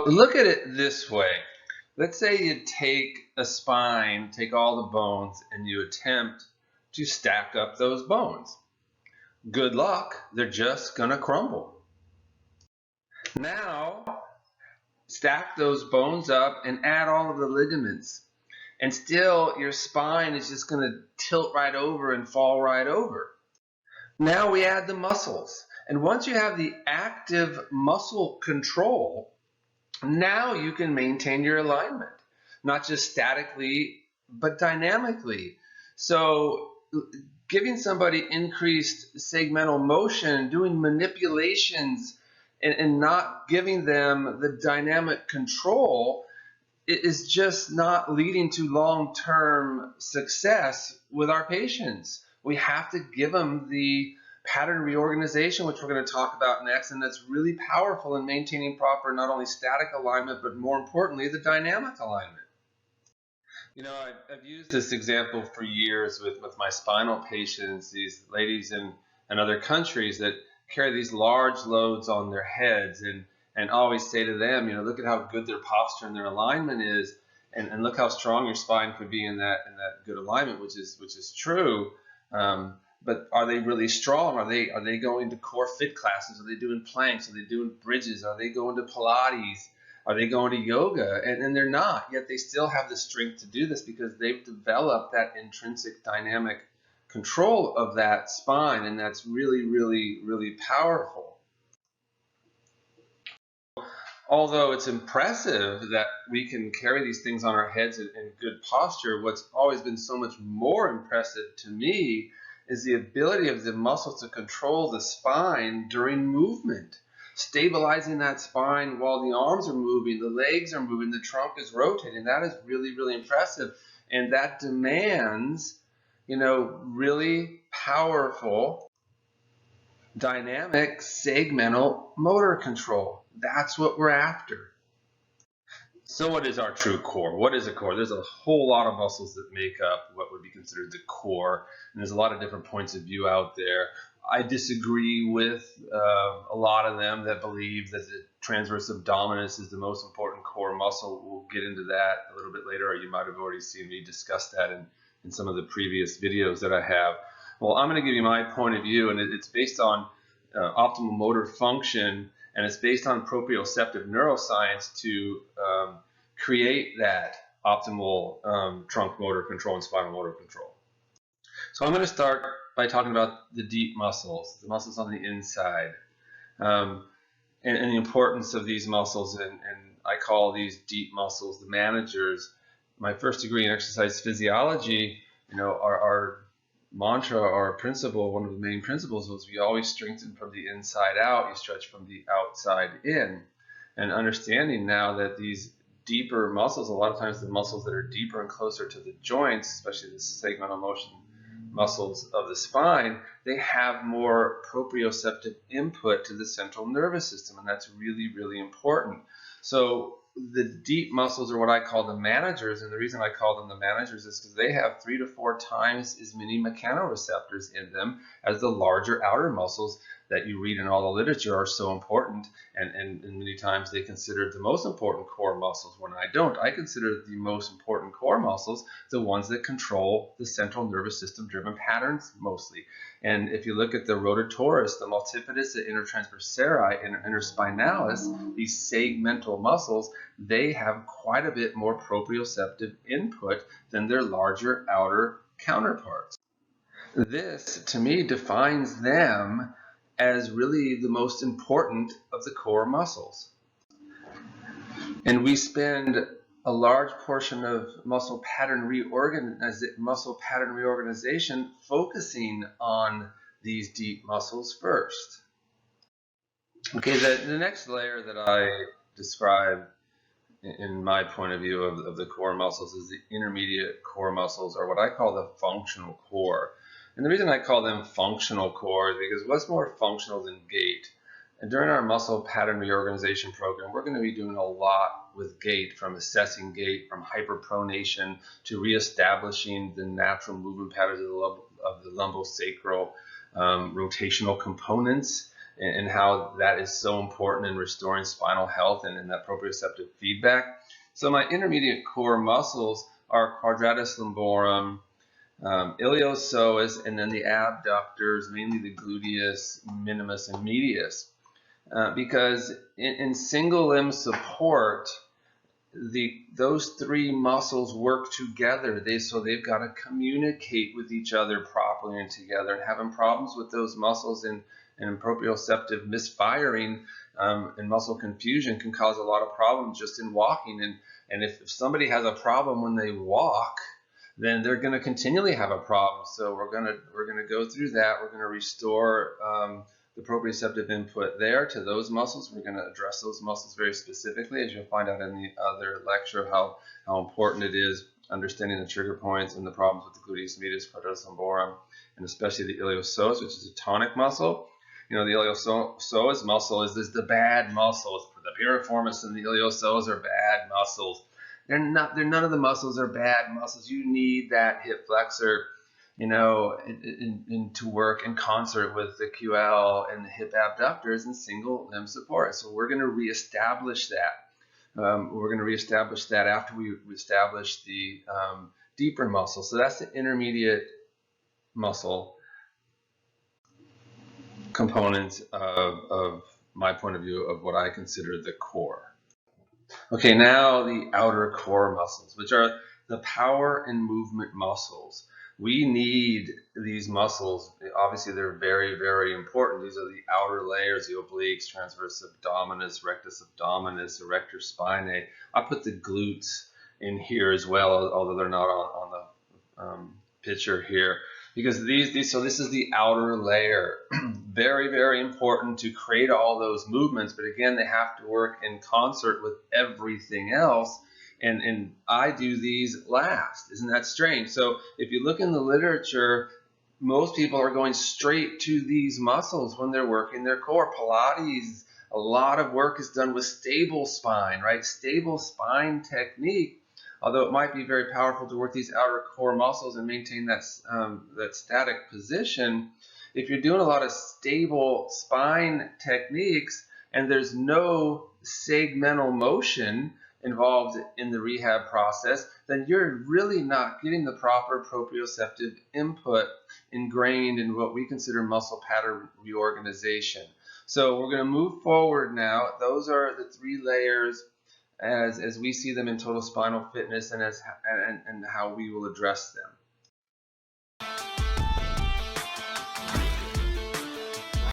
Look at it this way. Let's say you take a spine, take all the bones, and you attempt to stack up those bones. Good luck, they're just going to crumble. Now, stack those bones up and add all of the ligaments. And still, your spine is just going to tilt right over and fall right over. Now we add the muscles. And once you have the active muscle control, now you can maintain your alignment, not just statically, but dynamically. So giving somebody increased segmental motion, doing manipulations, and not giving them the dynamic control is just not leading to long-term success with our patients. We have to give them the pattern reorganization, which we're going to talk about next, and that's really powerful in maintaining proper not only static alignment, but more importantly, the dynamic alignment. You know, I've used this example for years with my spinal patients, these ladies in other countries that carry these large loads on their heads, and always say to them, you know, look at how good their posture and their alignment is, and look how strong your spine could be in that good alignment, which is true. But are they really strong? Are they going to core fit classes? Are they doing planks? Are they doing bridges? Are they going to Pilates? Are they going to yoga? And they're not, yet they still have the strength to do this because they've developed that intrinsic dynamic control of that spine, and that's really, really, really powerful. Although it's impressive that we can carry these things on our heads in good posture, what's always been so much more impressive to me is the ability of the muscles to control the spine during movement, stabilizing that spine while the arms are moving, the legs are moving, the trunk is rotating. That is really, really impressive. And that demands, you know, really powerful, dynamic, segmental motor control. That's what we're after. So what is our true core? What is a core? There's a whole lot of muscles that make up what would be considered the core, and there's a lot of different points of view out there. I disagree with a lot of them that believe that the transverse abdominis is the most important core muscle. We'll get into that a little bit later, or you might have already seen me discuss that in some of the previous videos that I have. Well, I'm going to give you my point of view, and it's based on optimal motor function, and it's based on proprioceptive neuroscience to create that optimal trunk motor control and spinal motor control. So I'm going to start by talking about the deep muscles, the muscles on the inside, and the importance of these muscles. And I call these deep muscles the managers. My first degree in exercise physiology, you know, our mantra or principle, one of the main principles was we always strengthen from the inside out, you stretch from the outside in. And understanding now that these deeper muscles, a lot of times the muscles that are deeper and closer to the joints, especially the segmental motion muscles of the spine, they have more proprioceptive input to the central nervous system, and that's really, really important. So the deep muscles are what I call the managers, and the reason I call them the managers is because they have 3 to 4 times as many mechanoreceptors in them as the larger outer muscles that you read in all the literature are so important, and many times they consider the most important core muscles when I don't. I consider the most important core muscles the ones that control the central nervous system driven patterns mostly. And if you look at the rotatorus, the multifidus, the intertransversarii, and interspinalis, these segmental muscles, they have quite a bit more proprioceptive input than their larger outer counterparts. This, to me, defines them as really the most important of the core muscles. And we spend a large portion of muscle pattern reorganization focusing on these deep muscles first. Okay, the next layer that I describe in my point of view of the core muscles is the intermediate core muscles, or what I call the functional core. And the reason I call them functional core is because what's more functional than gait? And during our muscle pattern reorganization program, we're going to be doing a lot with gait, from assessing gait, from hyperpronation to reestablishing the natural movement patterns of the lumbosacral rotational components. and how that is so important in restoring spinal health and in that proprioceptive feedback. So my intermediate core muscles are quadratus lumborum, iliopsoas, and then the abductors, mainly the gluteus minimus and medius. Because in single limb support, those three muscles work together. So they've got to communicate with each other properly and together. And having problems with those muscles and proprioceptive misfiring and muscle confusion can cause a lot of problems just in walking. And if somebody has a problem when they walk, then they're going to continually have a problem. So we're going to go through that. We're going to restore the proprioceptive input there to those muscles. We're going to address those muscles very specifically, as you'll find out in the other lecture, how important it is understanding the trigger points and the problems with the gluteus medius, quadratus lumborum, and especially the iliopsoas, which is a tonic muscle. You know, the iliopsoas muscle is the bad muscles. The piriformis and the iliopsoas are bad muscles. None of the muscles are bad muscles. You need that hip flexor, you know, to work in concert with the QL and the hip abductors and single limb support. So we're going to reestablish that. We're going to reestablish that after we establish the deeper muscle. So that's the intermediate muscle components of my point of view of what I consider the core. Okay, now the outer core muscles, which are the power and movement muscles. We need these muscles. Obviously, they're very, very important. These are the outer layers, the obliques, transverse abdominis, rectus abdominis, erector spinae. I put the glutes in here as well, although they're not on the picture here. Because so this is the outer layer. Very, very important to create all those movements, but again, they have to work in concert with everything else. And I do these last. Isn't that strange? So if you look in the literature, most people are going straight to these muscles when they're working their core. Pilates, a lot of work is done with stable spine, right? Stable spine technique, although it might be very powerful to work these outer core muscles and maintain that static position. If you're doing a lot of stable spine techniques and there's no segmental motion involved in the rehab process, then you're really not getting the proper proprioceptive input ingrained in what we consider muscle pattern reorganization. So we're going to move forward now. Those are the three layers as we see them in Total Spinal Fitness and how we will address them.